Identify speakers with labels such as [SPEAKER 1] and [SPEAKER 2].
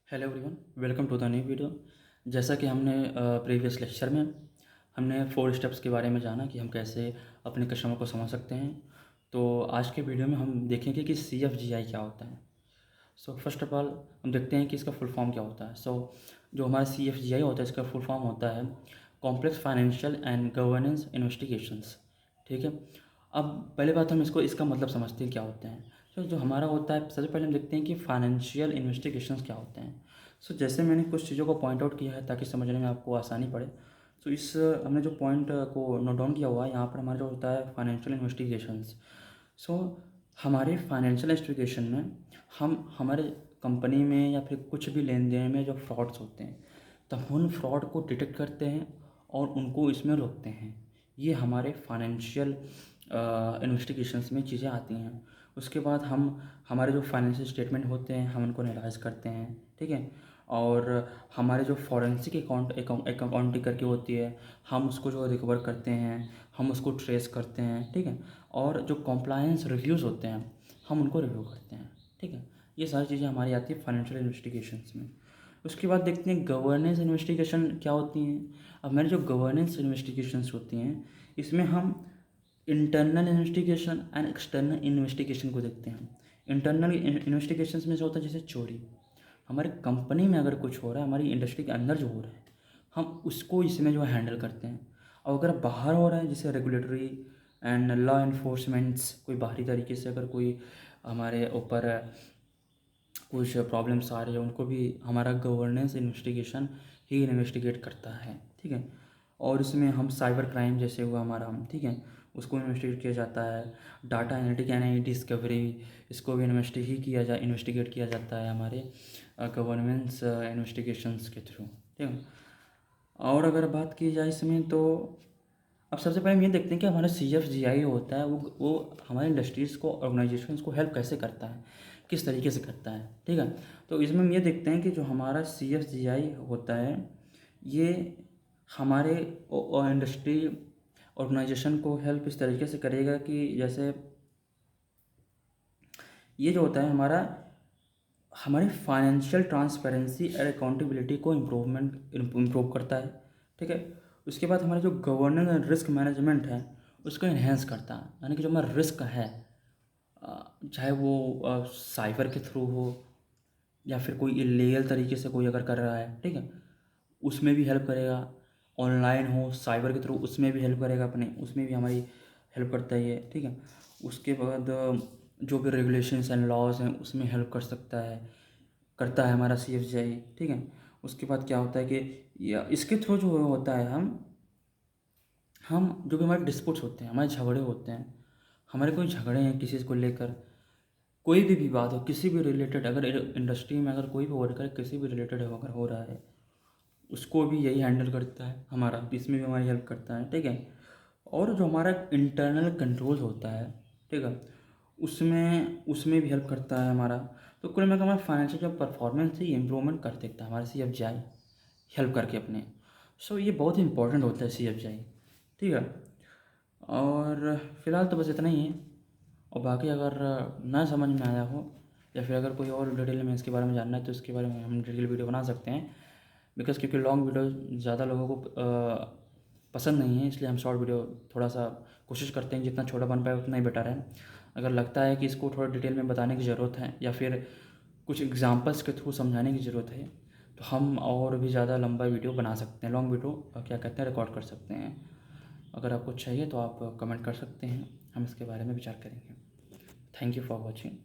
[SPEAKER 1] Hello everyone, welcome to the new video. जैसा कि हमने प्रीवियस लेक्चर में हमने 4 स्टेप्स के बारे में जाना कि हम कैसे अपने कस्टमर को समझ सकते हैं। तो आज के वीडियो में हम देखेंगे कि CFGI क्या होता है। फर्स्ट ऑफ ऑल हम देखते हैं कि इसका फुल फॉर्म क्या होता है। जो हमारा CFGI होता है इसका फुल फॉर्म होता है complex financial and governance investigations. ठीक है। अब पहले बात हम इसका मतलब समझते हैं क्या होते हैं। जो हमारा होता है, सबसे पहले हम देखते हैं कि फाइनेंशियल इन्वेस्टिगेशंस क्या होते हैं। जैसे मैंने कुछ चीज़ों को पॉइंट आउट किया है ताकि समझने में आपको आसानी पड़े। इस हमने जो पॉइंट को नोट डाउन किया हुआ है यहाँ पर, हमारा जो होता है फाइनेंशियल इन्वेस्टिगेशंस। सो हमारे फाइनेंशियल इन्वेस्टिगेशन में हम हमारे कंपनी में या फिर कुछ भी लेन देन में जो फ्रॉड्स होते हैं, तो हम उन फ्रॉड को डिटेक्ट करते हैं और उनको इसमें रोकते हैं। ये हमारे फाइनेंशियल इन्वेस्टिगेशंस में चीज़ें आती हैं। उसके बाद हम हमारे जो फाइनेंशियल स्टेटमेंट होते हैं हम उनको एनालाइज करते हैं। ठीक है। और हमारे जो फॉरेंसिक अकाउंटिंग करके होती है, हम उसको जो रिकवर करते हैं, हम उसको ट्रेस करते हैं। ठीक है। और जो कॉम्प्लायंस रिव्यूज़ होते हैं हम उनको रिव्यू करते हैं। ठीक है। ये सारी चीज़ें हमारी आती है फाइनेंशियल इन्वेस्टिगेशंस में। उसके बाद देखते हैं गवर्नेंस इन्वेस्टिगेशन क्या होती हैं। अब हमारी जो गवर्नेंस इन्वेस्टिगेशंस होती हैं इसमें हम internal investigation and external investigation को देखते हैं। इंटरनल इन्वेस्टिगेशंस में जो होता है जैसे चोरी, हमारी कंपनी में अगर कुछ हो रहा है, हमारी इंडस्ट्री के अंदर जो हो रहा है, हम उसको इसमें जो है हैंडल करते हैं। और अगर बाहर हो रहा है जैसे रेगुलेटरी एंड लॉ इन्फोर्समेंट्स, कोई बाहरी तरीके से अगर कोई हमारे ऊपर कुछ प्रॉब्लम्स आ रही है, उनको भी हमारा गवर्नेंस इन्वेस्टिगेशन ही इन्वेस्टिगेट करता है। ठीक है। और इसमें हम साइबर क्राइम जैसे हुआ हमारा, ठीक है, उसको इन्वेस्टिगेट किया जाता है। डाटा एनालिटिक यानी डिस्कवरी, इसको भी इन्वेस्टिगेट किया जाता है हमारे गवर्नेंस इन्वेस्टिगेशंस के थ्रू। ठीक है। और अगर बात की जाए इसमें, तो अब सबसे पहले हम ये देखते हैं कि हमारा CFGI होता है वो हमारे इंडस्ट्रीज़ को, ऑर्गेनाइजेशंस को हेल्प कैसे करता है, किस तरीके से करता है। ठीक है। तो इसमें हम ये देखते हैं कि जो हमारा CFGI होता है ये हमारे इंडस्ट्री ऑर्गेनाइजेशन को हेल्प इस तरीके से करेगा कि जैसे ये जो होता है हमारी फाइनेंशियल ट्रांसपेरेंसी और अकाउंटेबिलिटी को इम्प्रूव करता है। ठीक है। उसके बाद हमारा जो गवर्नेंस एंड रिस्क मैनेजमेंट है उसको इन्हेंस करता है। यानी कि जो हमारा रिस्क है, चाहे वो साइबर के थ्रू हो या फिर कोई इलीगल तरीके से कोई अगर कर रहा है, ठीक है, उसमें भी हेल्प करेगा। ऑनलाइन हो साइबर के थ्रू उसमें भी हेल्प करेगा, अपने उसमें भी हमारी हेल्प करता है ये। ठीक है। उसके बाद जो भी रेगुलेशंस एंड लॉज हैं उसमें हेल्प करता है हमारा CFGI। ठीक है। उसके बाद क्या होता है कि या इसके थ्रू जो होता है हम जो भी हमारे डिस्प्यूट्स होते हैं, हमारे झगड़े होते हैं, हमारे कोई झगड़े हैं किसी को लेकर, कोई भी विवाद हो किसी भी रिलेटेड, अगर इंडस्ट्री में अगर कोई भी वर्कर किसी भी रिलेटेड अगर हो रहा है, उसको भी यही हैंडल करता है हमारा, इसमें भी हमारी हेल्प करता है। ठीक है। और जो हमारा इंटरनल कंट्रोल होता है, ठीक है, उसमें उसमें भी हेल्प करता है हमारा। तो कुल मिलाकर हमारा फाइनेंशियल जो परफॉर्मेंस है इम्प्रूवमेंट कर देता है हमारा CFGI हेल्प करके अपने। ये बहुत ही इंपॉर्टेंट होता है CFGI। ठीक है। और फिलहाल तो बस इतना ही है। और बाकी अगर ना समझ में आया हो या फिर अगर कोई और डिटेल में इसके बारे में जानना है तो इसके बारे में हम डिटेल वीडियो बना सकते हैं। बिकॉज़ क्योंकि लॉन्ग वीडियो ज़्यादा लोगों को पसंद नहीं है, इसलिए हम शॉर्ट वीडियो थोड़ा सा कोशिश करते हैं जितना छोटा बन पाए उतना ही बेटर है। अगर लगता है कि इसको थोड़ा डिटेल में बताने की ज़रूरत है या फिर कुछ एग्जांपल्स के थ्रू समझाने की ज़रूरत है, तो हम और भी ज़्यादा लंबा वीडियो बना सकते हैं, लॉन्ग वीडियो क्या कहते हैं, रिकॉर्ड कर सकते हैं। अगर आपको चाहिए तो आप कमेंट कर सकते हैं, हम इसके बारे में विचार करेंगे। Thank you for watching.